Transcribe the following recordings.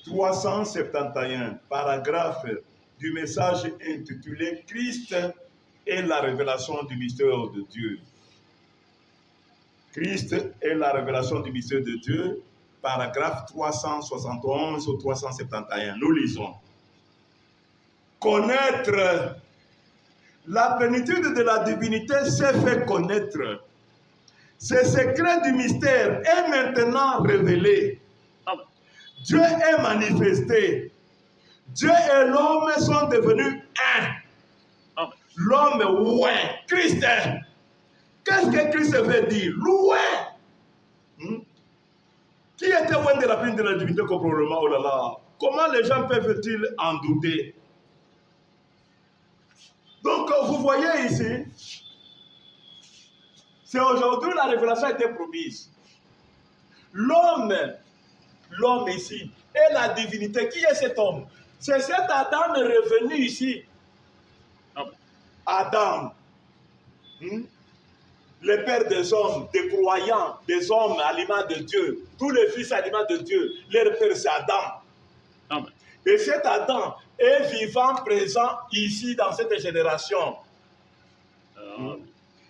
371, paragraphe du message intitulé Christ est la révélation du mystère de Dieu. Christ est la révélation du mystère de Dieu, paragraphe 371 ou 371. Nous lisons. Connaître la plénitude de la divinité s'est fait connaître. Ce secret du mystère est maintenant révélé. Dieu est manifesté. Dieu et l'homme sont devenus un. L'homme, ouais. Christ. Qu'est-ce que Christ veut dire? Loin. Qui était loin de la plénitude de la divinité complètement? Oh là là. Comment les gens peuvent-ils en douter? Donc, vous voyez ici, c'est aujourd'hui la révélation a été promise. L'homme ici, est la divinité. Qui est cet homme? C'est cet Adam revenu ici. Adam, le père des hommes, des croyants, des hommes à l'image de Dieu, tous les fils à l'image de Dieu, leur père c'est Adam. Amen. Et cet Adam est vivant, présent ici dans cette génération.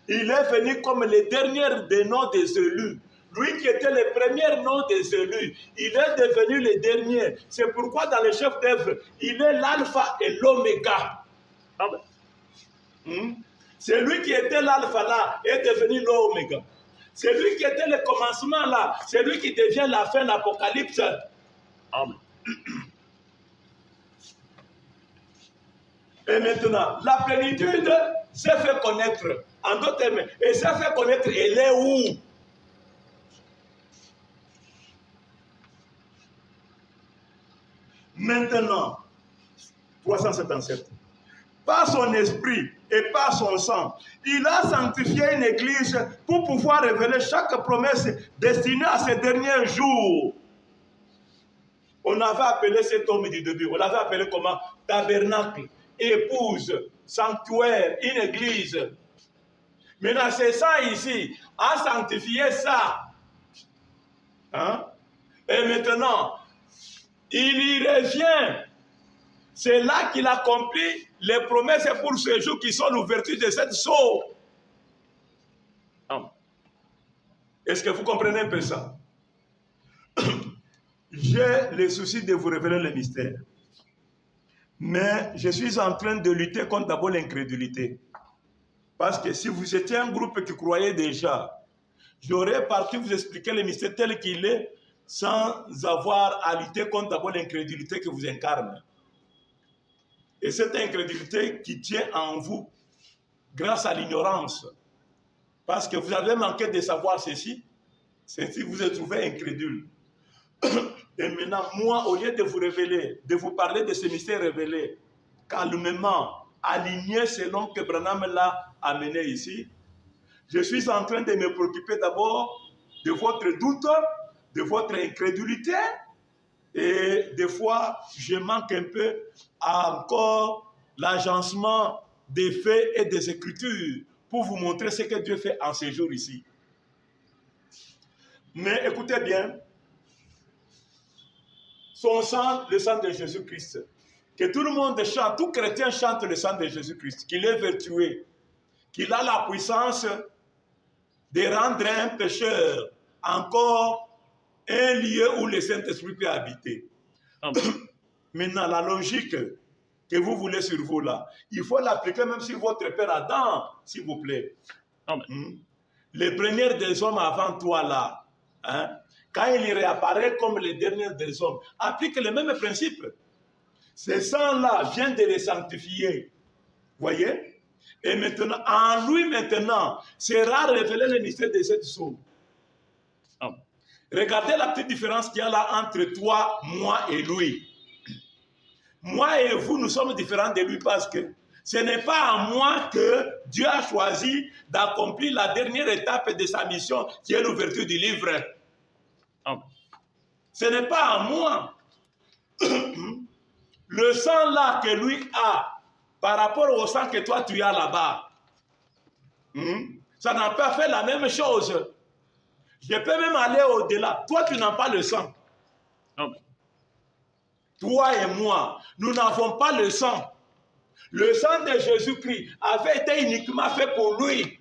Il est venu comme le dernier des noms des élus. Lui qui était le premier nom des élus, il est devenu le dernier. C'est pourquoi dans le chef d'œuvre, il est l'alpha et l'oméga. C'est lui qui était l'alpha là, est devenu l'oméga. C'est lui qui était le commencement là, c'est lui qui devient la fin, l'Apocalypse. Amen. Et maintenant, la plénitude s'est fait connaître. En d'autres termes, et s'est fait connaître, elle est où? Maintenant, 377. Par son esprit et par son sang, il a sanctifié une église pour pouvoir révéler chaque promesse destinée à ces derniers jours. On avait appelé cet homme du début, on l'avait appelé comment? Tabernacle, épouse, sanctuaire, une église. Maintenant, c'est ça ici, a sanctifié ça. Et maintenant, il y revient. C'est là qu'il accomplit les promesses pour ce jour qui sont l'ouverture de cette sceau. Est-ce que vous comprenez un peu ça? J'ai le souci de vous révéler le mystère. Mais je suis en train de lutter contre d'abord l'incrédulité. Parce que si vous étiez un groupe qui croyait déjà, j'aurais parti vous expliquer le mystère tel qu'il est sans avoir à lutter contre d'abord l'incrédulité que vous incarne. Et cette incrédulité qui tient en vous grâce à l'ignorance. Parce que vous avez manqué de savoir ceci, c'est si vous êtes trouvé incrédule. Et maintenant, moi, au lieu de vous révéler, de vous parler de ce mystère révélé, calmement, aligné selon que Branham l'a amené ici, je suis en train de me préoccuper d'abord de votre doute, de votre incrédulité, et des fois, je manque un peu encore l'agencement des faits et des Écritures pour vous montrer ce que Dieu fait en ces jours ici. Mais écoutez bien, son sang, le sang de Jésus-Christ, que tout le monde chante, tout chrétien chante le sang de Jésus-Christ, qu'il est vertueux, qu'il a la puissance de rendre un pécheur encore un lieu où le Saint-Esprit peut habiter. Maintenant, la logique que vous voulez sur vous là, il faut l'appliquer même sur votre père Adam, s'il vous plaît. Les premiers des hommes avant toi là, quand il réapparaît comme les derniers des hommes, applique le même principe. Ce sang-là vient de les sanctifier. Voyez? Et maintenant, en lui maintenant, sera révélé le mystère de cette chose. Regardez la petite différence qu'il y a là entre toi, moi et lui. Moi et vous, nous sommes différents de lui parce que ce n'est pas à moi que Dieu a choisi d'accomplir la dernière étape de sa mission qui est l'ouverture du livre. Ce n'est pas à moi. Le sang là que lui a par rapport au sang que toi tu as là-bas, ça n'a pas fait la même chose. Je peux même aller au-delà. Toi, tu n'as pas le sang. toi et moi, nous n'avons pas le sang. Le sang de Jésus-Christ avait été uniquement fait pour lui.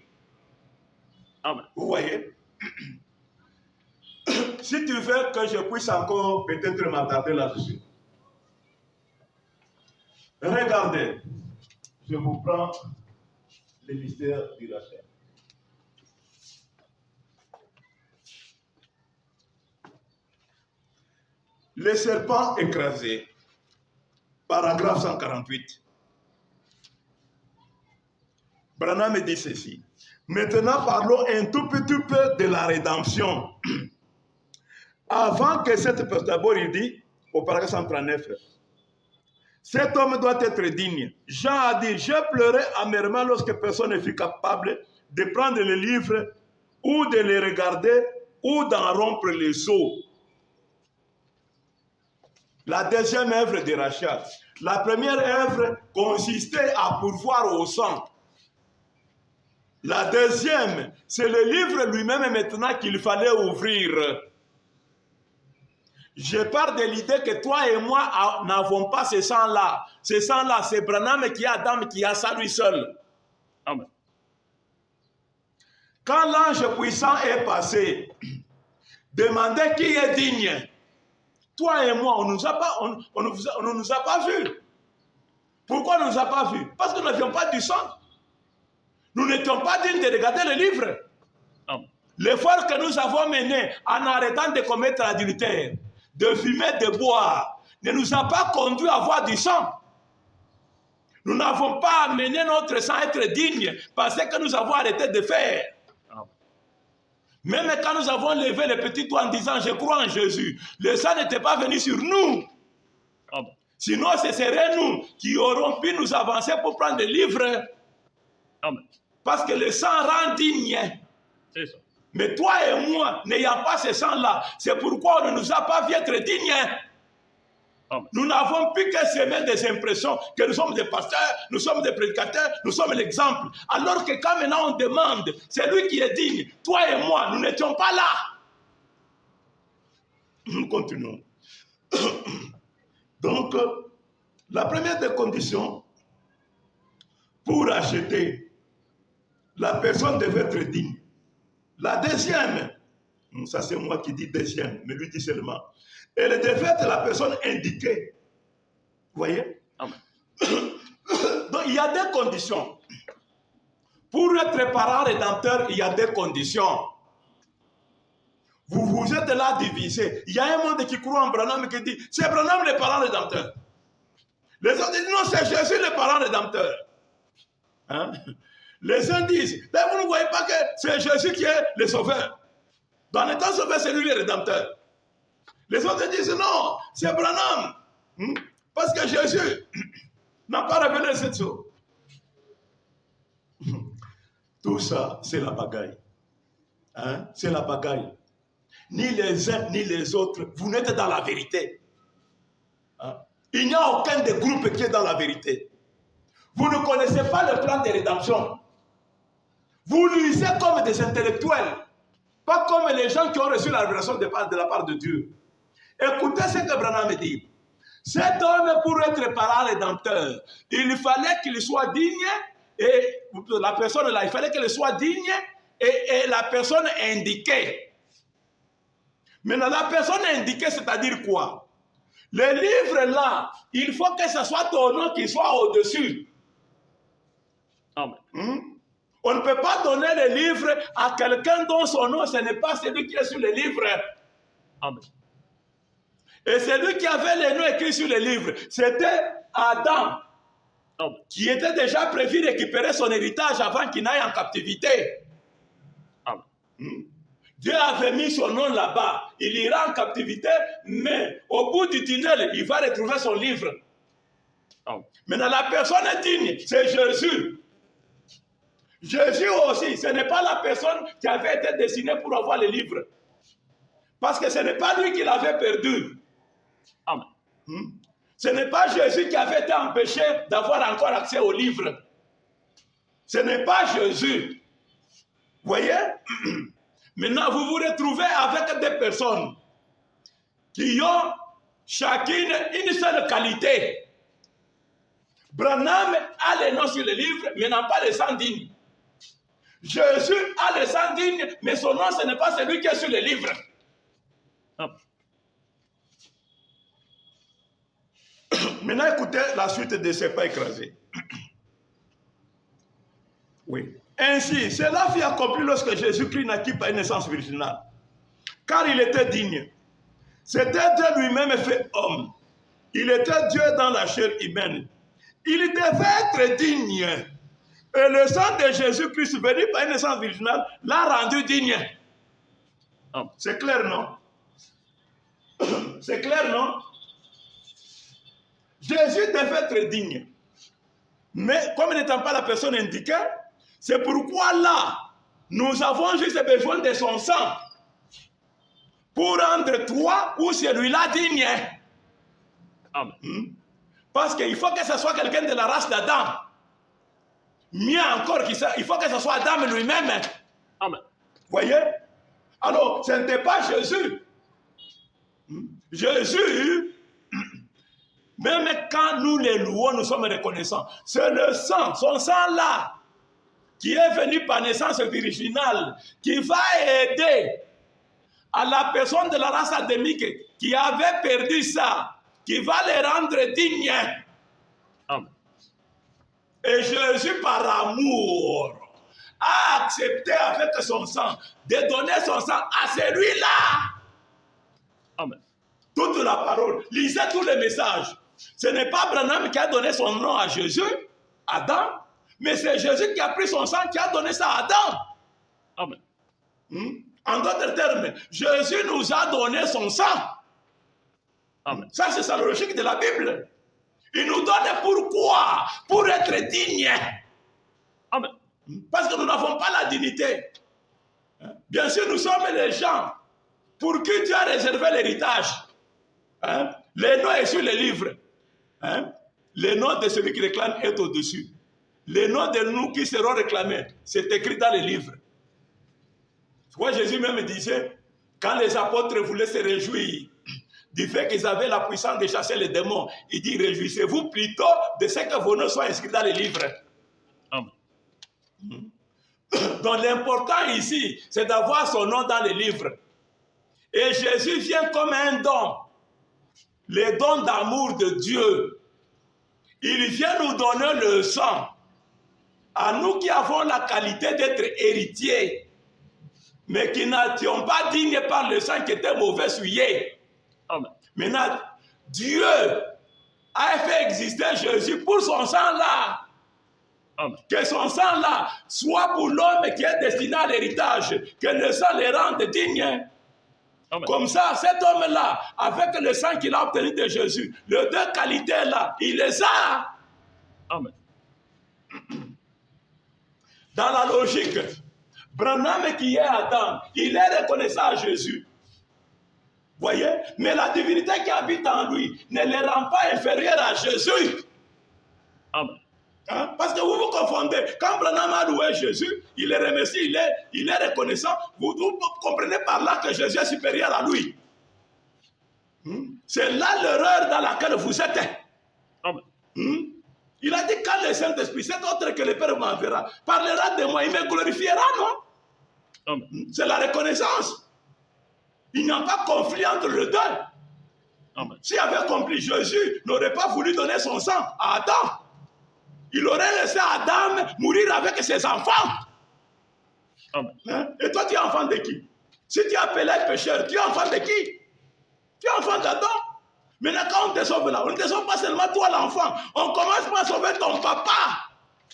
Amen. Vous voyez? Si tu veux que je puisse encore peut-être m'attarder là-dessus, regardez, je vous prends le mystère du rachat. Le serpent écrasé, paragraphe 148. Branham dit ceci. Maintenant, parlons un tout petit peu de la rédemption. Avant que cette personne, d'abord il dit, au paragraphe 139, cet homme doit être digne. Jean a dit, je pleurais amèrement lorsque personne ne fut capable de prendre le livre ou de le regarder ou d'en rompre les seaux. La deuxième œuvre de rachat. La première œuvre consistait à pourvoir au sang. La deuxième, c'est le livre lui-même maintenant qu'il fallait ouvrir. Je parle de l'idée que toi et moi n'avons pas ce sang-là. Ce sang-là, c'est Branham qui a Adam qui a ça lui seul. Amen. Quand l'ange puissant est passé, demandez qui est digne. Toi et moi, on ne nous a pas vus. Pourquoi on ne nous a pas vus? Parce que nous n'avions pas du sang. Nous n'étions pas dignes de regarder le livre. L'effort que nous avons mené en arrêtant de commettre l'adultère, de fumer, de boire, ne nous a pas conduit à avoir du sang. Nous n'avons pas amené notre sang à être digne parce que nous avons arrêté de faire. Même quand nous avons levé le petit doigt en disant « Je crois en Jésus », le sang n'était pas venu sur nous. Sinon, ce serait nous qui aurons pu nous avancer pour prendre le livre. Parce que le sang rend digne. C'est ça. Mais toi et moi, n'ayant pas ce sang-là, c'est pourquoi on ne nous a pas vu être dignes. Nous n'avons plus que semer des impressions que nous sommes des pasteurs, nous sommes des prédicateurs, nous sommes l'exemple. Alors que quand maintenant on demande, c'est lui qui est digne. Toi et moi, nous n'étions pas là. Nous continuons. Donc, la première des conditions pour acheter, la personne devait être digne. La deuxième, ça c'est moi qui dis deuxième, mais lui dit seulement, elle devait être la personne indiquée. Vous voyez? Amen. Donc il y a des conditions. Pour être parent rédempteur, il y a des conditions. Vous êtes là divisés. Il y a un monde qui croit en Branham qui dit, c'est Branham le parent rédempteur. Les autres disent, non, c'est Jésus le parent rédempteur. Hein? Les uns disent, mais vous ne voyez pas que c'est Jésus qui est le sauveur. Dans l'état sauveur, c'est lui le rédempteur. Les autres disent, non, c'est Branham. Parce que Jésus n'a pas révélé cette chose. Tout ça, c'est la bagaille. Hein? C'est la bagaille. Ni les uns, ni les autres, vous n'êtes dans la vérité. Hein? Il n'y a aucun des groupes qui est dans la vérité. Vous ne connaissez pas le plan de rédemption. Vous lisez comme des intellectuels, pas comme les gens qui ont reçu la révélation de la part de Dieu. Écoutez ce que Branham dit. Cet homme, pour être parent rédempteur, il fallait qu'il soit digne, et la personne là, il fallait qu'elle soit digne et la personne indiquée. Maintenant, la personne indiquée, c'est-à-dire quoi? Le livre là, il faut que ce soit ton nom qui soit au-dessus. Amen. On ne peut pas donner le livre à quelqu'un dont son nom, ce n'est pas celui qui est sur le livre. Amen. Et celui qui avait les noms écrits sur le livre, c'était Adam, qui était déjà prévu récupérer son héritage avant qu'il n'aille en captivité. Amen. Dieu avait mis son nom là-bas. Il ira en captivité, mais au bout du tunnel, il va retrouver son livre. Amen. Maintenant, la personne est digne, c'est Jésus. Jésus aussi, ce n'est pas la personne qui avait été destinée pour avoir le livre. Parce que ce n'est pas lui qui l'avait perdu. Amen. Ce n'est pas Jésus qui avait été empêché d'avoir encore accès au livre. Ce n'est pas Jésus. Vous voyez? Maintenant, vous vous retrouvez avec des personnes qui ont chacune une seule qualité. Branham a les noms sur le livre, mais n'a pas le sang digne. Jésus a le sang digne, mais son nom, ce n'est pas celui qui est sur le livre. Amen. Maintenant, écoutez la suite de ces pas écrasés. Oui. Ainsi, cela fut accompli lorsque Jésus-Christ naquit par une naissance virginale, car il était digne. C'était Dieu lui-même fait homme. Il était Dieu dans la chair humaine. Il devait être digne. Et le sang de Jésus-Christ venu par une naissance virginale l'a rendu digne. Amen. C'est clair, non? C'est clair, non? Jésus devait être digne. Mais comme n'étant pas la personne indiquée, c'est pourquoi là, nous avons juste besoin de son sang pour rendre toi ou celui-là digne. Amen. Parce qu'il faut que ce soit quelqu'un de la race d'Adam. Mieux encore, il faut que ce soit Adam lui-même. Amen. Voyez? Alors, ce n'était pas Jésus. Jésus, même quand nous les louons, nous sommes reconnaissants. C'est le sang, son sang là, qui est venu par naissance virginale, qui va aider à la personne de la race adamique qui avait perdu ça, qui va les rendre dignes. Amen. Et Jésus, par amour, a accepté avec son sang de donner son sang à celui-là. Amen. Toute la parole, lisez tous les messages. Ce n'est pas Branham qui a donné son nom à Jésus, Adam, mais c'est Jésus qui a pris son sang, qui a donné ça à Adam. Amen. En d'autres termes, Jésus nous a donné son sang. Amen. Ça, c'est ça la logique de la Bible. Il nous donne pourquoi? Pour être digne. Amen. Parce que nous n'avons pas la dignité. Bien sûr, nous sommes les gens pour qui Dieu a réservé l'héritage. Le nom est sur le livre. Le nom de celui qui réclame est au-dessus. Le nom de nous qui serons réclamés, c'est écrit dans le livre. Moi, Jésus même disait, quand les apôtres voulaient se réjouir du fait qu'ils avaient la puissance de chasser les démons, il dit, réjouissez-vous plutôt de ce que vos noms soient inscrits dans le livre. Amen. Donc l'important ici, c'est d'avoir son nom dans le livre. Et Jésus vient comme un don, le don d'amour de Dieu. Il vient nous donner le sang. À nous qui avons la qualité d'être héritiers, mais qui n'étions pas dignes par le sang qui était mauvais souillé. Amen. Maintenant, Dieu a fait exister Jésus pour son sang là. Amen. Que son sang là soit pour l'homme qui est destiné à l'héritage, que le sang le rende digne. Amen. Comme ça, cet homme-là, avec le sang qu'il a obtenu de Jésus, les deux qualités-là, il les a. Amen. Dans la logique, Branham qui est Adam, il est reconnaissant à Jésus. Voyez? Mais la divinité qui habite en lui ne le rend pas inférieur à Jésus. Amen. Parce que vous vous confondez. Quand Branham a loué Jésus, il est remercié, il est reconnaissant. Vous comprenez par là que Jésus est supérieur à lui. C'est là l'erreur dans laquelle vous êtes. Amen. Il a dit quand le Saint-Esprit, cet autre que le Père m'enverra, parlera de moi, il me glorifiera, non? Amen. C'est la reconnaissance. Il n'y a pas conflit entre les deux. Amen. S'il avait compris, Jésus n'aurait pas voulu donner son sang à Adam. Il aurait laissé Adam mourir avec ses enfants. Amen. Et toi, tu es enfant de qui? Si tu es appelé pécheur, tu es enfant de qui? Tu es enfant d'Adam. Maintenant, quand on te sauve là, on ne te sauve pas seulement toi l'enfant. On commence par sauver ton papa.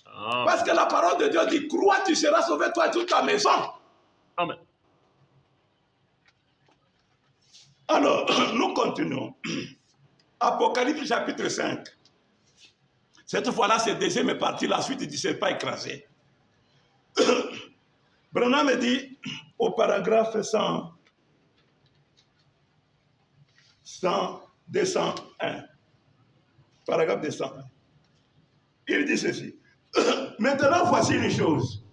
Amen. Parce que la parole de Dieu dit, crois, tu seras sauvé toi et toute ta maison. Amen. Alors, nous continuons. Apocalypse chapitre 5. Cette fois-là, c'est deuxième partie, la suite du serpent écrasé. Branham dit au paragraphe 201. Paragraphe 201. Il dit ceci. Maintenant, voici une chose.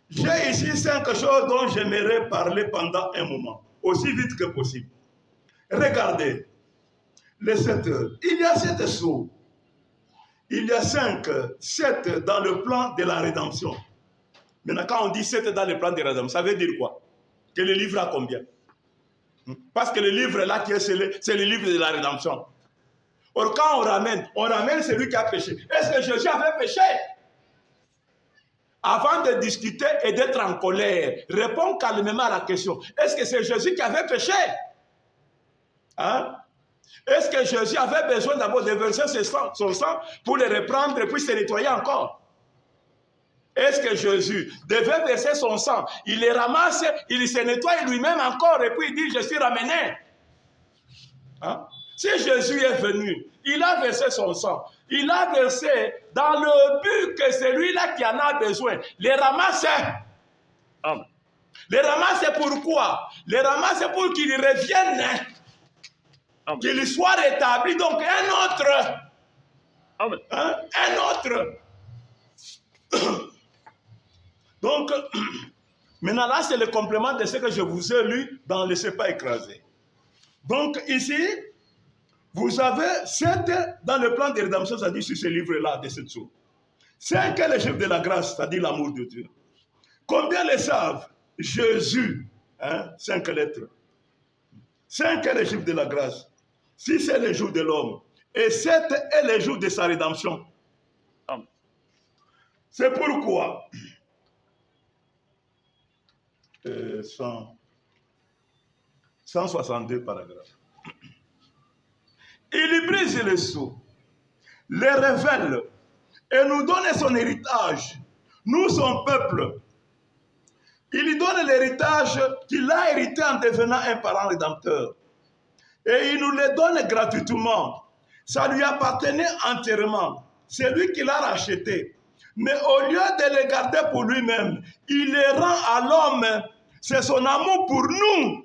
J'ai ici 5 choses dont j'aimerais parler pendant un moment, aussi vite que possible. Regardez, les 7 heures. Il y a 7 sceaux. Il y a 5, 7 dans le plan de la rédemption. Maintenant, quand on dit 7 dans le plan de la rédemption, ça veut dire quoi? Que le livre a combien? Parce que le livre là qui est scellé, c'est le livre de la rédemption. Or, quand on ramène celui qui a péché. Est-ce que Jésus avait péché? Avant de discuter et d'être en colère, réponds calmement à la question. Est-ce que c'est Jésus qui avait péché? Hein? Est-ce que Jésus avait besoin d'abord de verser son sang pour le reprendre et puis se nettoyer encore? Est-ce que Jésus devait verser son sang? Il les ramasse, il se nettoie lui-même encore et puis il dit, je suis ramené. Hein? Si Jésus est venu, il a versé son sang. Il a versé dans le but que celui-là qui en a besoin les ramasse. Amen. Les ramasse pourquoi? Les ramasse pour qu'ils reviennent. Amen. Qu'il soit rétabli. Donc un autre. Amen. Hein? Un autre. Donc, maintenant là, c'est le complément de ce que je vous ai lu dans le C'est pas écrasé. Donc ici, vous avez 7 dans le plan de rédemption, c'est-à-dire sur ce livre-là de 7 sceaux. 5 est le chef de la grâce, c'est-à-dire l'amour de Dieu. Combien le savent? Jésus, 5 lettres. 5 est le chiffre de la grâce. 6 est le jour de l'homme. Et 7 est le jour de sa rédemption. Amen. C'est pourquoi 162 paragraphes. Il brise les sceaux, les révèle et nous donne son héritage. Nous, son peuple. Il lui donne l'héritage qu'il a hérité en devenant un parent rédempteur. Et il nous le donne gratuitement. Ça lui appartenait entièrement. C'est lui qui l'a racheté. Mais au lieu de le garder pour lui-même, il le rend à l'homme. C'est son amour pour nous.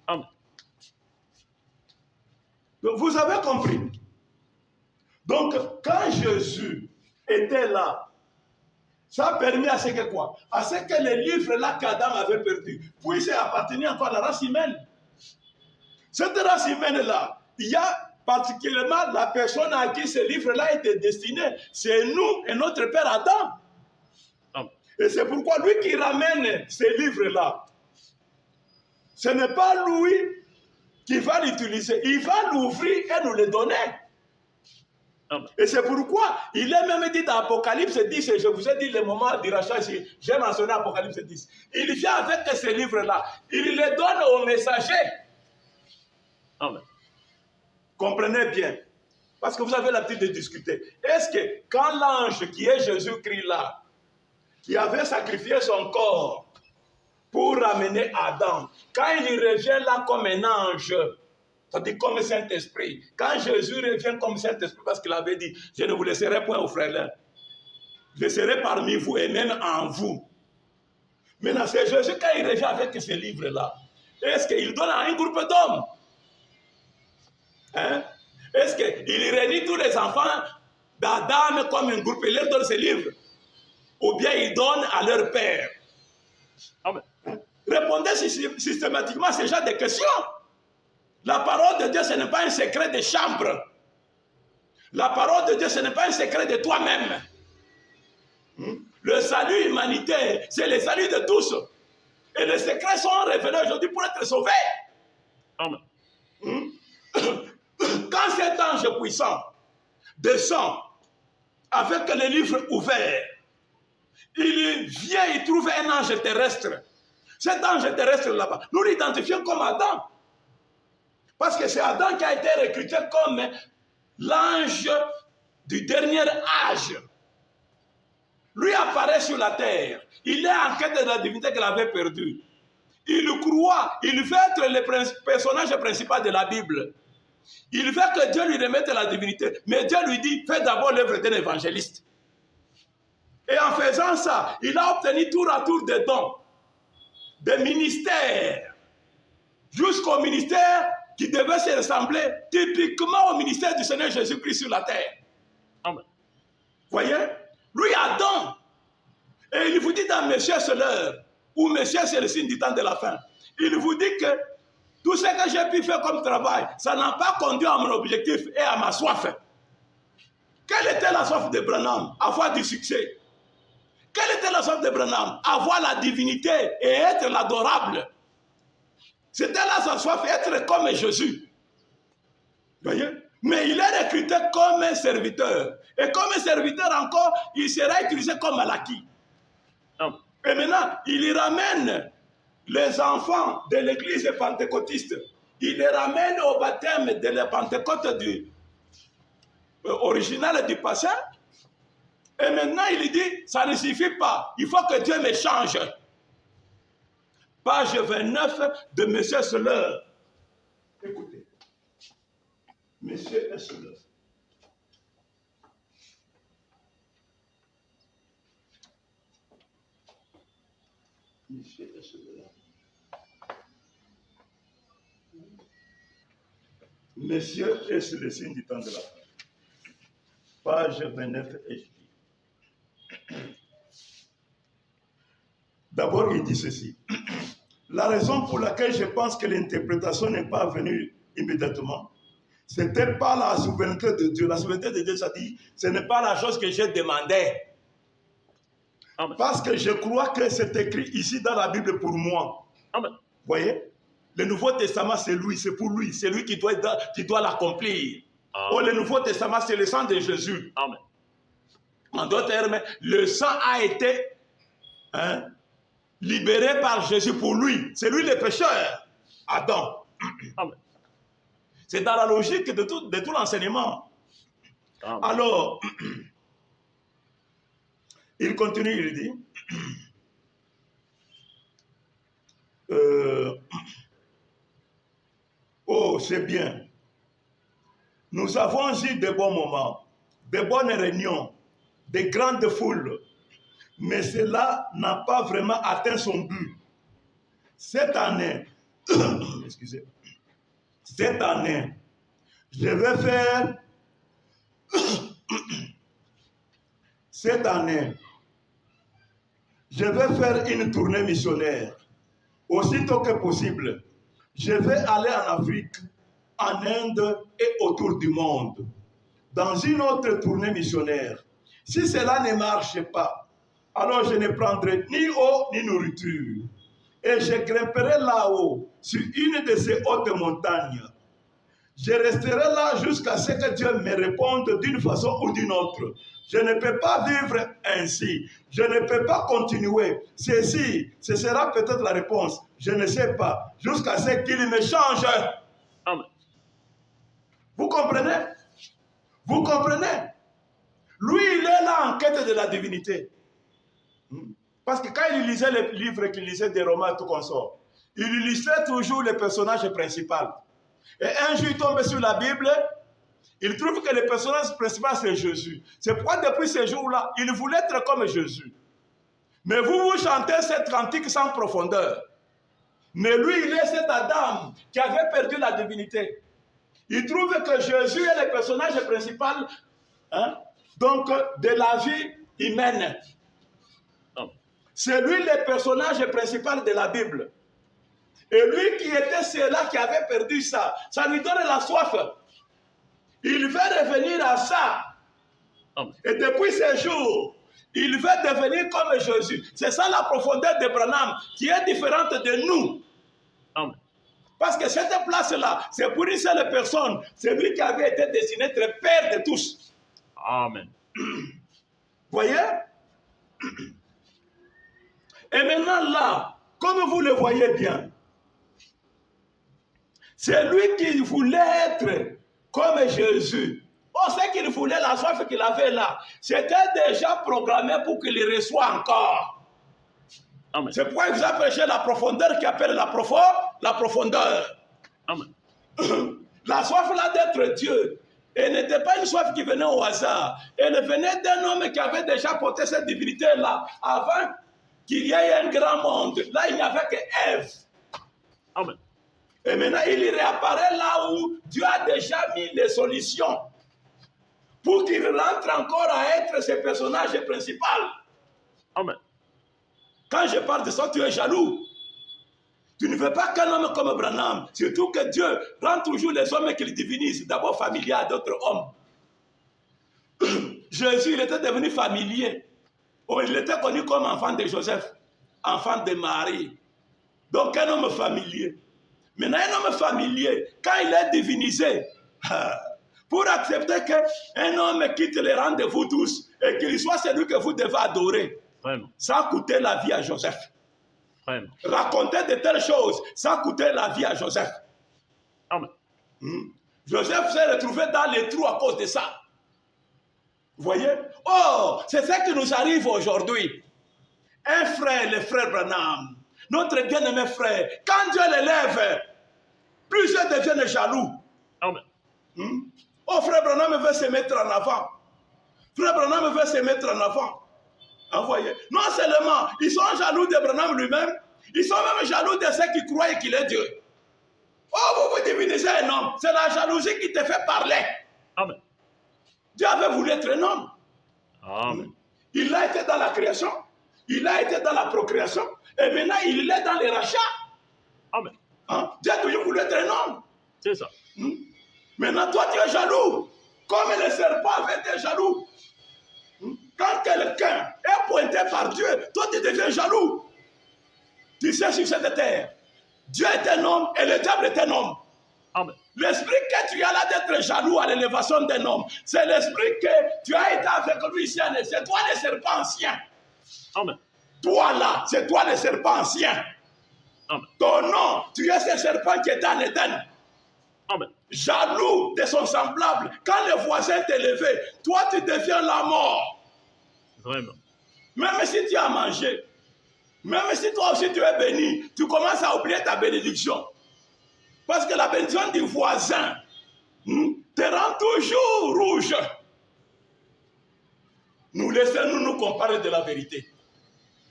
Amen. Donc, vous avez compris. Donc, quand Jésus était là, ça a permis à ce que quoi? À ce que les livres-là qu'Adam avait perdu puissent appartenir encore à la race humaine. Cette race humaine-là, il y a particulièrement la personne à qui ce livre-là était destiné. C'est nous et notre père Adam. Amen. Et c'est pourquoi lui qui ramène ces livres-là, ce n'est pas lui qui va l'utiliser. Il va l'ouvrir et nous le donner. Amen. Et c'est pourquoi il est même dit dans Apocalypse 10, et je vous ai dit le moment du rachat, j'ai mentionné Apocalypse 10. Il vient avec ces livres-là, il les donne aux messagers. Amen. Comprenez bien. Parce que vous avez l'habitude de discuter. Est-ce que quand l'ange qui est Jésus-Christ là, qui avait sacrifié son corps pour ramener Adam, quand il revient là comme un ange, c'est-à-dire comme Saint-Esprit, quand Jésus revient comme Saint-Esprit, parce qu'il avait dit, je ne vous laisserai point au frère, je serai parmi vous et même en vous. Maintenant, c'est Jésus quand il revient avec ces livres-là. Est-ce qu'il donne à un groupe d'hommes? Hein? Est-ce qu'il réunit tous les enfants d'Adam comme un groupe et leur donne ces livres? Ou bien il donne à leur père? Amen. Répondez systématiquement à ce genre de questions. La parole de Dieu, ce n'est pas un secret de chambre. La parole de Dieu, ce n'est pas un secret de toi-même. Le salut humanitaire, c'est le salut de tous. Et les secrets sont révélés aujourd'hui pour être sauvés. Amen. Quand cet ange puissant descend avec le livre ouvert, il vient, il trouve un ange terrestre. Cet ange terrestre là-bas, nous l'identifions comme Adam. Parce que c'est Adam qui a été recruté comme l'ange du dernier âge. Lui apparaît sur la terre. Il est en quête de la divinité qu'il avait perdue. Il croit, il veut être le personnage principal de la Bible. Il veut que Dieu lui remette la divinité. Mais Dieu lui dit, fais d'abord l'œuvre d'un évangéliste. Et en faisant ça, il a obtenu tour à tour des dons, des ministères, jusqu'au ministère qui devait se ressembler typiquement au ministère du Seigneur Jésus-Christ sur la terre. Amen. Voyez? Lui, Adam. Et il vous dit dans Messieurs, c'est l'heure, ou Messieurs, c'est le signe du temps de la fin. Il vous dit que Tout ce que j'ai pu faire comme travail, ça n'a pas conduit à mon objectif et à ma soif. Quelle était la soif de Branham? Avoir du succès. Quelle était la soif de Branham? Avoir la divinité et être l'adorable. C'était là sa soif, être comme Jésus. Voyez? Mais il est recruté comme un serviteur. Et comme un serviteur encore, il sera utilisé comme Malaki. Et maintenant, il y ramène les enfants de l'église pentecôtiste. Il les ramène au baptême de la Pentecôte original du passé. Et maintenant, il dit, ça ne suffit pas. Il faut que Dieu me change. Page 29 de M. Seller. Écoutez. M. Seller. Monsieur est le signe du temps de la fin. Page 29 HP. D'abord, il dit ceci. La raison pour laquelle je pense que l'interprétation n'est pas venue immédiatement, ce n'était pas la souveraineté de Dieu. La souveraineté de Dieu, ça dit, ce n'est pas la chose que j'ai demandé. Amen. Parce que je crois que c'est écrit ici dans la Bible pour moi. Amen. Voyez? Le Nouveau Testament, c'est lui, c'est pour lui. C'est lui qui doit l'accomplir. Oh, le Nouveau Testament, c'est le sang de Jésus. Amen. En d'autres termes, le sang a été libéré par Jésus pour lui. C'est lui le pécheur. Adam. Amen. C'est dans la logique de tout l'enseignement. Amen. Alors, il continue, il dit, oh, c'est bien. Nous avons eu de bons moments, de bonnes réunions, de grandes foules, mais cela n'a pas vraiment atteint son but. Cette année, excusez, cette année, je vais faire, cette année, je vais faire une tournée missionnaire, aussitôt que possible. Je vais aller en Afrique, en Inde et autour du monde, dans une autre tournée missionnaire. Si cela ne marche pas, alors je ne prendrai ni eau ni nourriture. Et je grimperai là-haut, sur une de ces hautes montagnes. Je resterai là jusqu'à ce que Dieu me réponde d'une façon ou d'une autre. Je ne peux pas vivre ainsi. Je ne peux pas continuer. Ceci, ce sera peut-être la réponse. Je ne sais pas. Jusqu'à ce qu'il me change. Amen. Vous comprenez? Vous comprenez? Lui, il est là en quête de la divinité. Parce que quand il lisait les livres qu'il lisait des romans et tout comme ça, il illustrait toujours le personnage principal. Et un jour, il tombe sur la Bible, il trouve que le personnage principal, c'est Jésus. C'est pourquoi depuis ce jour-là, il voulait être comme Jésus. Mais vous chantez cette cantique sans profondeur. Mais lui, il est cet Adam qui avait perdu la divinité. Il trouve que Jésus est le personnage principal, donc de la vie humaine. C'est lui le personnage principal de la Bible. Et lui qui était celui-là qui avait perdu ça, ça lui donne la soif. Il veut revenir à ça. Et depuis ces jours, il veut devenir comme Jésus. C'est ça la profondeur de Branham qui est différente de nous. Amen. Parce que cette place-là, c'est pour une seule personne. C'est lui qui avait été destiné être père de tous. Amen. Voyez? Et maintenant là, comme vous le voyez bien, c'est lui qui voulait être comme Jésus. On sait qu'il voulait la soif qu'il avait là. C'était déjà programmé pour qu'il le reçoive encore. Amen. C'est pourquoi il vous a prêché la profondeur qui appelle la profondeur. Amen. La soif là d'être Dieu. Elle n'était pas une soif qui venait au hasard. Elle venait d'un homme qui avait déjà porté cette divinité là avant qu'il y ait un grand monde. Là, il n'y avait que Ève. Amen. Et maintenant, il réapparaît là où Dieu a déjà mis les solutions pour qu'il rentre encore à être ce personnage principal. Amen. Quand je parle de ça, tu es jaloux. Tu ne veux pas qu'un homme comme Branham, surtout que Dieu rend toujours les hommes qu'il divinise, d'abord familiers à d'autres hommes. Jésus, il était devenu familier. Oh, il était connu comme enfant de Joseph, enfant de Marie. Donc un homme familier. Maintenant, un homme familier, quand il est divinisé, pour accepter qu'un homme quitte les rangs de vous tous et qu'il soit celui que vous devez adorer, Vraiment. ça a coûté la vie à Joseph. Vraiment. Raconter de telles choses, ça a coûté la vie à Joseph. Amen. Joseph s'est retrouvé dans les trous à cause de ça. Vous voyez? Oh, c'est ça qui nous arrive aujourd'hui. Un frère, le frère Branham, notre bien-aimé frère, quand Dieu l'élève, plusieurs deviennent jaloux. Amen. Oh, frère Branham veut se mettre en avant. Frère Branham veut se mettre en avant. Vous voyez? Non seulement, ils sont jaloux de Branham lui-même, ils sont même jaloux de ceux qui croient qu'il est Dieu. Oh, vous divinisez un homme, c'est la jalousie qui te fait parler. Amen. Dieu avait voulu être un homme. Amen. Il a été dans la création, il a été dans la procréation, et maintenant il est dans les rachats. Amen. Dieu a toujours voulu être un homme. C'est ça. Maintenant, toi, tu es jaloux, comme le serpent avait été jaloux. Quand quelqu'un est pointé par Dieu, toi, tu deviens jaloux. Tu sais, sur cette terre, Dieu est un homme et le diable est un homme. Amen. L'esprit que tu as là d'être jaloux à l'élévation d'un homme, c'est l'esprit que tu as été avec lui ici. C'est toi le serpent ancien. Amen. Toi là, c'est toi le serpent ancien. Amen. Ton nom, tu es ce serpent qui est dans l'Éden. Amen. Jaloux de son semblable. Quand le voisin t'est levé, toi tu deviens la mort. Vraiment. Même si tu as mangé, même si toi aussi tu es béni, tu commences à oublier ta bénédiction. Parce que la bénédiction du voisin te rend toujours rouge. Laissez-nous comparer de la vérité.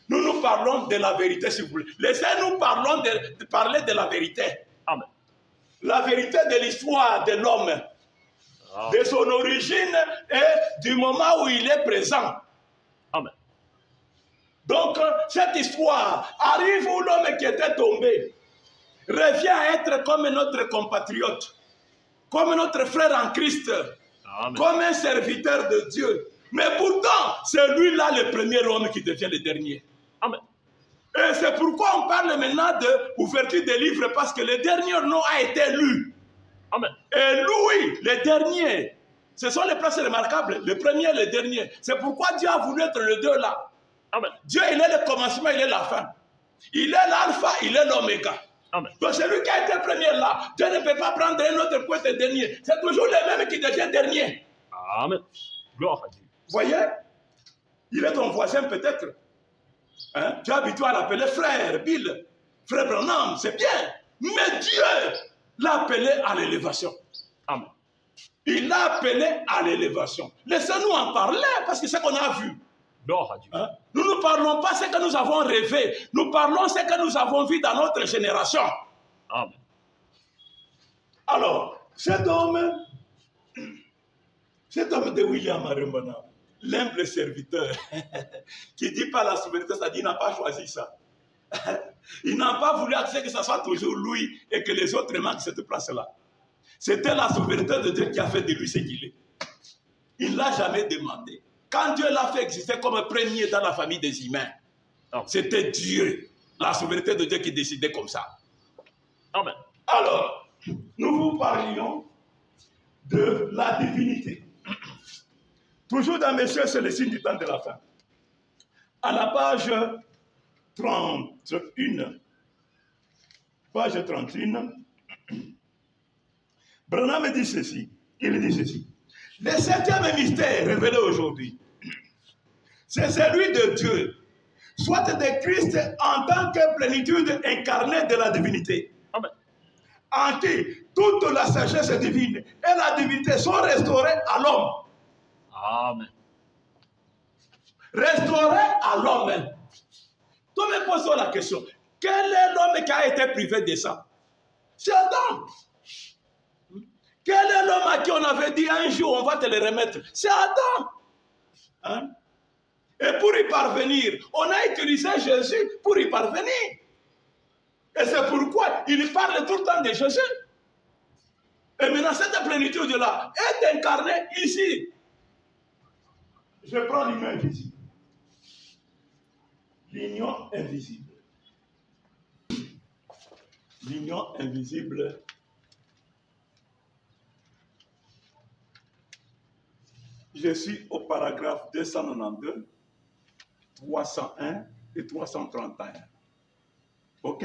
Nous parlons de la vérité, s'il vous plaît. Laissez-nous parler de la vérité. Amen. La vérité de l'histoire de l'homme, de son origine et du moment où il est présent. Amen. Donc, cette histoire arrive où l'homme qui était tombé revient à être comme notre compatriote, comme notre frère en Christ, Amen. comme un serviteur de Dieu. Mais pourtant, c'est lui-là le premier homme qui devient le dernier. Amen. Et c'est pourquoi on parle maintenant d'ouverture des livres, parce que le dernier nom a été lu. Amen. Et lui, le dernier, ce sont les places remarquables, le premier et le dernier. C'est pourquoi Dieu a voulu être le deux là. Amen. Dieu, il est le commencement, il est la fin. Il est l'alpha, il est l'oméga. Amen. Donc celui qui a été premier là, Dieu ne peut pas prendre un autre pour être dernier. C'est toujours le même qui devient dernier. Amen. Gloire à Dieu. Vous voyez? Il est ton voisin peut-être. Tu es habitué à l'appeler frère, Bill, frère Branham, c'est bien. Mais Dieu l'a appelé à l'élévation. Amen. Il l'a appelé à l'élévation. Laissez-nous en parler parce que c'est ce qu'on a vu. Gloire à Dieu. Nous ne parlons pas ce que nous avons rêvé. Nous parlons ce que nous avons vu dans notre génération. Amen. Alors, cet homme de William Arembana, l'humble serviteur, qui dit pas la souveraineté, c'est-à-dire qu'il n'a pas choisi ça. Il n'a pas voulu accepter que ce soit toujours lui et que les autres manquent cette place-là. C'était la souveraineté de Dieu qui a fait de lui ce qu'il est. Il ne l'a jamais demandé. Quand Dieu l'a fait exister comme premier dans la famille des humains, c'était Dieu, la souveraineté de Dieu qui décidait comme ça. Amen. Alors, nous vous parlions de la divinité. Toujours dans Messieurs, c'est le signe du temps de la fin. À la page 31, Branham dit ceci, il dit ceci. Le septième mystère révélé aujourd'hui, c'est celui de Dieu, soit de Christ en tant que plénitude incarnée de la divinité. Amen. En qui toute la sagesse divine et la divinité sont restaurées à l'homme. Amen. Restaurées à l'homme. Toi, me pose la question. Quel est l'homme qui a été privé de ça? C'est Adam. Quel est l'homme à qui on avait dit un jour on va te le remettre? C'est Adam. Et pour y parvenir, on a utilisé Jésus pour y parvenir. Et c'est pourquoi il parle tout le temps de Jésus. Et maintenant, cette plénitude-là est incarnée ici. Je prends l'union invisible. L'union invisible. L'union invisible. Je suis au paragraphe 292, 301 et 331. OK?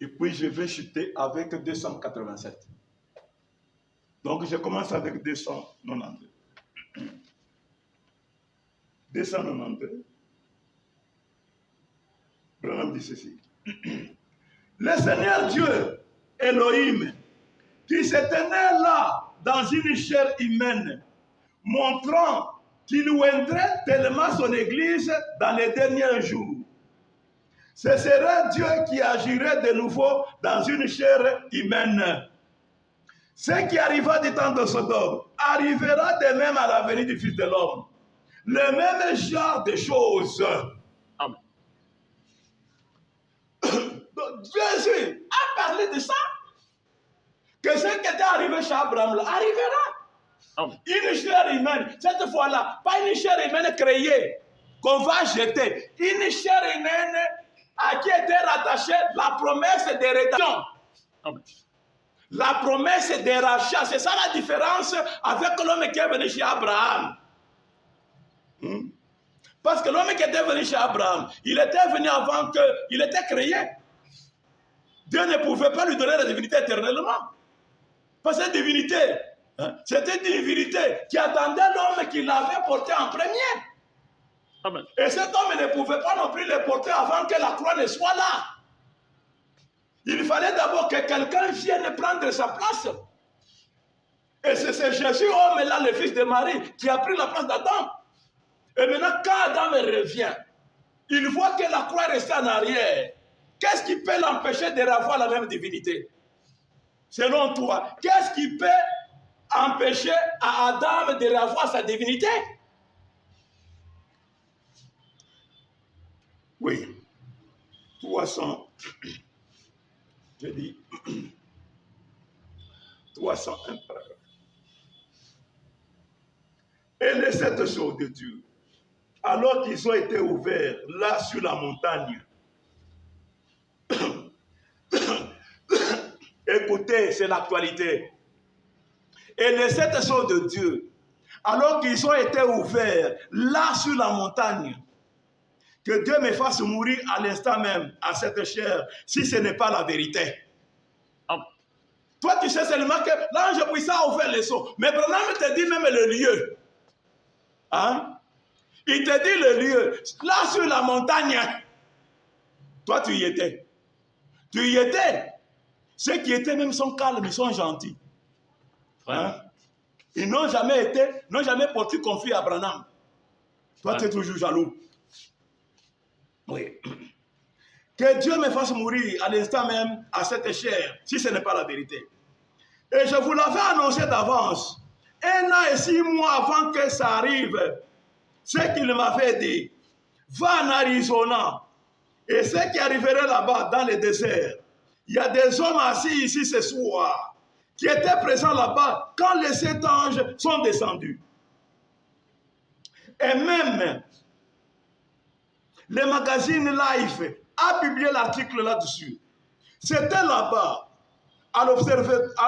Et puis je vais chuter avec 287. Donc je commence avec 292. 292. Branham dit ceci. Le Seigneur Dieu, Elohim, qui se tenait là dans une chair humaine, montrant qu'il oindrait tellement son Église dans les derniers jours. Ce serait Dieu qui agirait de nouveau dans une chair humaine. Ce qui arriva du temps de Sodome arrivera de même à la venue du Fils de l'homme. Le même genre de choses. Amen. Jésus a parlé de ça. Que ce qui était arrivé chez Abraham là, arrivera. Amen. Une chair humaine, cette fois-là, pas une chair humaine créée qu'on va jeter. Une chair humaine à qui était rattachée la promesse de rédemption. Amen. La promesse des rachats, c'est ça la différence avec l'homme qui est venu chez Abraham. Parce que l'homme qui était venu chez Abraham, il était venu avant qu'il était créé. Dieu ne pouvait pas lui donner la divinité éternellement. Parce que cette divinité, c'était une divinité qui attendait l'homme qui l'avait porté en premier. Amen. Et cet homme ne pouvait pas non plus le porter avant que la croix ne soit là. Il fallait d'abord que quelqu'un vienne prendre sa place. Et c'est ce Jésus, homme-là, le fils de Marie, qui a pris la place d'Adam. Et maintenant, quand Adam revient, il voit que la croix est restée en arrière. Qu'est-ce qui peut l'empêcher de revoir la même divinité? Selon toi, qu'est-ce qui peut empêcher à Adam de revoir sa divinité? Oui. 300. Je dis 301 paragraphes. Et les 7 choses de Dieu, alors qu'ils ont été ouverts là sur la montagne. Écoutez, c'est l'actualité. Et les 7 choses de Dieu, alors qu'ils ont été ouverts là sur la montagne, que Dieu me fasse mourir à l'instant même, à cette chair, si ce n'est pas la vérité. Amen. Toi, tu sais seulement que l'ange puissant a ouvert les sceaux. Mais Branham te dit même le lieu. Hein? Il te dit le lieu. Là sur la montagne. Toi, tu y étais. Tu y étais. Ceux qui étaient même sont calmes, ils sont gentils. Hein? Ils n'ont jamais porté conflit à Branham. Toi, tu es toujours jaloux. Oui. Que Dieu me fasse mourir à l'instant même à cette chair, si ce n'est pas la vérité. Et je vous l'avais annoncé d'avance, 1 an et 6 mois avant que ça arrive, ce qu'il m'avait dit, va en Arizona, et ce qui arriverait là-bas dans le désert, il y a des hommes assis ici ce soir, qui étaient présents là-bas quand les 7 anges sont descendus. Et même le magazine Life a publié l'article là-dessus. C'était là-bas, à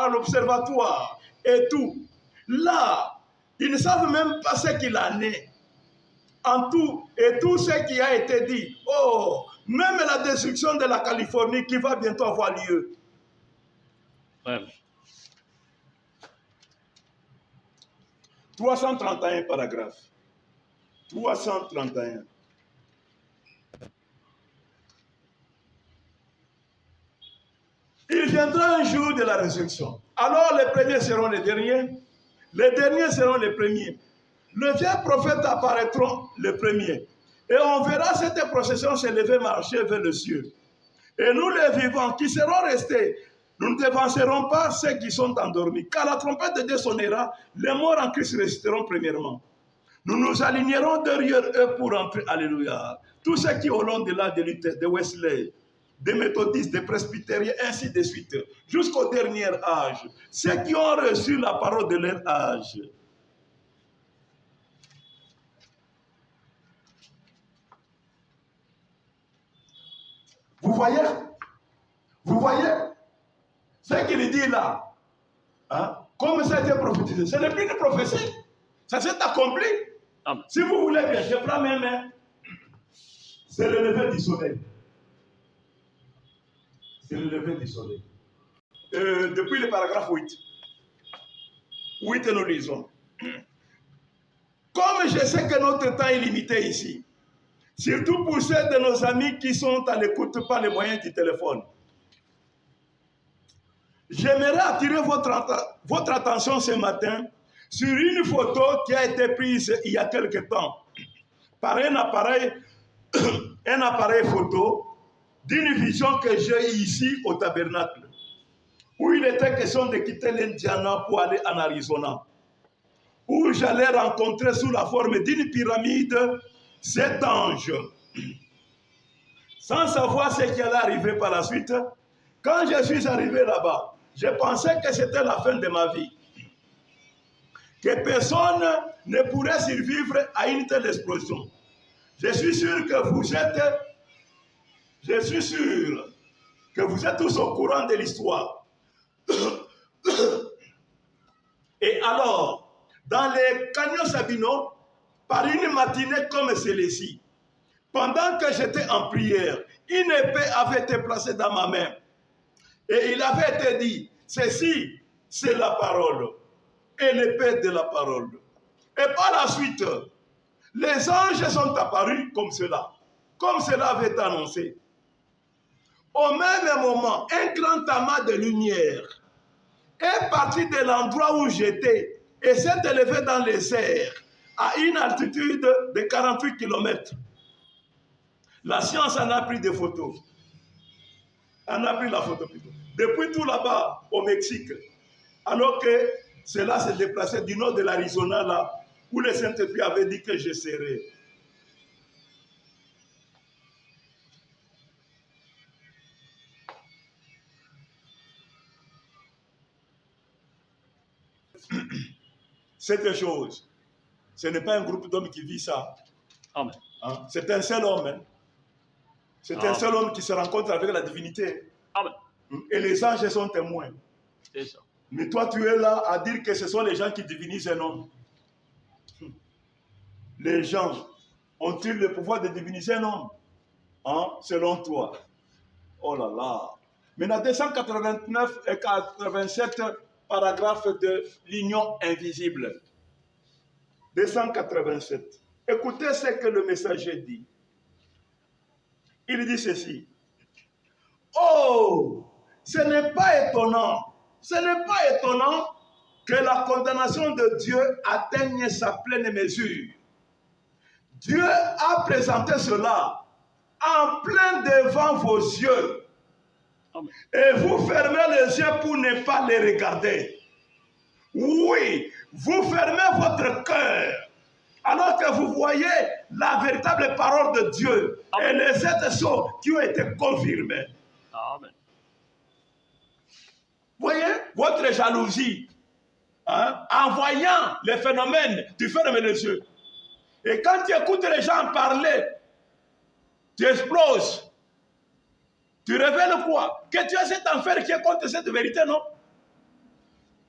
l'observatoire et tout. Là, ils ne savent même pas ce qu'il en est. En tout, et tout ce qui a été dit. Oh, même la destruction de la Californie qui va bientôt avoir lieu. Ouais. 331 paragraphes. 331. Il viendra un jour de la résurrection. Alors les premiers seront les derniers seront les premiers. Le vieux prophète apparaîtront les premiers. Et on verra cette procession se lever, marcher vers le ciel. Et nous les vivants qui serons restés, nous ne dévancerons pas ceux qui sont endormis. Car la trompette de Dieu sonnera, les morts en Christ ressusciteront premièrement. Nous nous alignerons derrière eux pour entrer. Alléluia. Tous ceux qui au long de la de Luther, de Wesley, des méthodistes, des presbytériens, ainsi de suite, jusqu'au dernier âge. Ceux qui ont reçu la parole de leur âge. Vous voyez? Vous voyez? Ce qu'il dit là, hein? Comme ça a été prophétisé, ce n'est plus une prophétie. Ça s'est accompli. Amen. Si vous voulez bien, je prends mes mains. C'est le lever du soleil. C'est le lever du soleil. Depuis le paragraphe 8. 8 nous lisons. Comme je sais que notre temps est limité ici, surtout pour ceux de nos amis qui sont à l'écoute par les moyens du téléphone, j'aimerais attirer votre attention ce matin sur une photo qui a été prise il y a quelque temps par un appareil photo d'une vision que j'ai ici au tabernacle, où il était question de quitter l'Indiana pour aller en Arizona, où j'allais rencontrer sous la forme d'une pyramide 7 anges. Sans savoir ce qui allait arriver par la suite, quand je suis arrivé là-bas, je pensais que c'était la fin de ma vie, que personne ne pourrait survivre à une telle explosion. Je suis sûr que vous êtes tous au courant de l'histoire. Et alors, dans les canyons Sabino, par une matinée comme celle-ci, pendant que j'étais en prière, une épée avait été placée dans ma main. Et il avait été dit, ceci, c'est la parole. Et l'épée de la parole. Et par la suite, les anges sont apparus comme cela avait été annoncé. Au même moment, un grand amas de lumière est parti de l'endroit où j'étais et s'est élevé dans les airs à une altitude de 48 km. La science en a pris des photos. En a pris la photo plutôt. Depuis tout là-bas, au Mexique, alors que cela s'est déplacé du nord de l'Arizona, là, où le Saint-Esprit avait dit que je serais. Cette chose, ce n'est pas un groupe d'hommes qui vit ça. Amen. Hein? C'est un seul homme. Hein? C'est un seul homme qui se rencontre avec la divinité. Amen. Et les anges sont témoins. C'est ça. Mais toi, tu es là à dire que ce sont les gens qui divinisent un homme. Les gens ont-ils le pouvoir de diviniser un homme? Hein? Selon toi. Oh là là. Maintenant, 289 et 87 paragraphes de l'union invisible. 287. Écoutez ce que le messager dit. Il dit ceci. Oh, ce n'est pas étonnant. Ce n'est pas étonnant que la condamnation de Dieu atteigne sa pleine mesure. Dieu a présenté cela en plein devant vos yeux. Amen. Et vous fermez les yeux pour ne pas les regarder. Oui, vous fermez votre cœur alors que vous voyez la véritable parole de Dieu. Amen. Et les 7 choses qui ont été confirmées. Amen. Voyez votre jalousie, hein? En voyant les phénomènes, tu fermes les yeux. Et quand tu écoutes les gens parler, tu exploses. Tu révèles quoi? Que tu as cet enfer qui est contre cette vérité, non?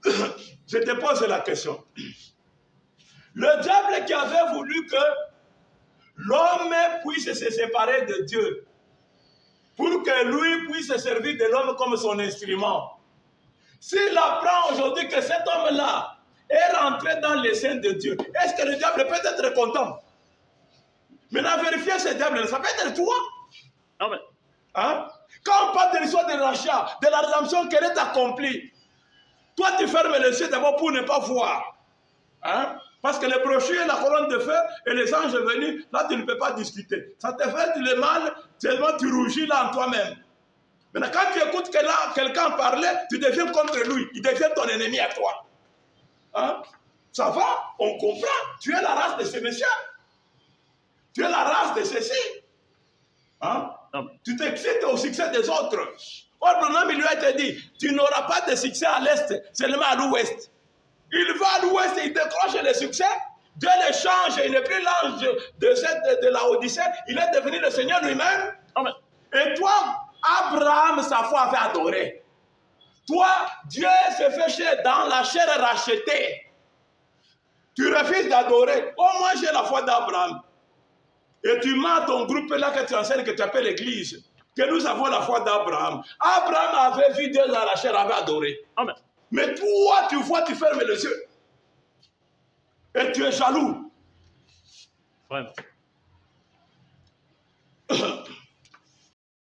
Je te pose la question. Le diable qui avait voulu que l'homme puisse se séparer de Dieu, pour que lui puisse se servir de l'homme comme son instrument. S'il apprend aujourd'hui que cet homme-là est rentré dans les seins de Dieu, est-ce que le diable peut être content? Maintenant, vérifiez ce diable, ça peut être toi. Amen. Hein? Quand on parle de l'histoire de rachat, de la rédemption qu'elle est accomplie, toi tu fermes les yeux d'abord pour ne pas voir. Hein? Parce que les brochures, la colonne de feu et les anges venus, là tu ne peux pas discuter. Ça te fait le mal, tellement tu rougis là en toi-même. Maintenant, quand tu écoutes quelqu'un parler, tu deviens contre lui. Il devient ton ennemi à toi. Hein? Ça va? On comprend. Tu es la race de ce monsieur. Tu es la race de ceci. Hein? Amen. Tu t'excites au succès des autres. Abraham, il lui a été dit, tu n'auras pas de succès à l'est, seulement à l'ouest. Il va à l'ouest et il décroche le succès. Dieu le change, il n'est plus l'ange de la Odyssée, il est devenu le Seigneur lui-même. Amen. Et toi, Abraham, sa foi avait adoré. Toi, Dieu se fait chair dans la chair rachetée. Tu refuses d'adorer. Oh, moi j'ai la foi d'Abraham. Et tu mets à ton groupe là que tu enseignes, que tu appelles l'église, que nous avons la foi d'Abraham. Abraham avait vu Dieu dans la chair, avait adoré. Amen. Mais toi, tu vois, tu fermes les yeux. Et tu es jaloux. Vraiment.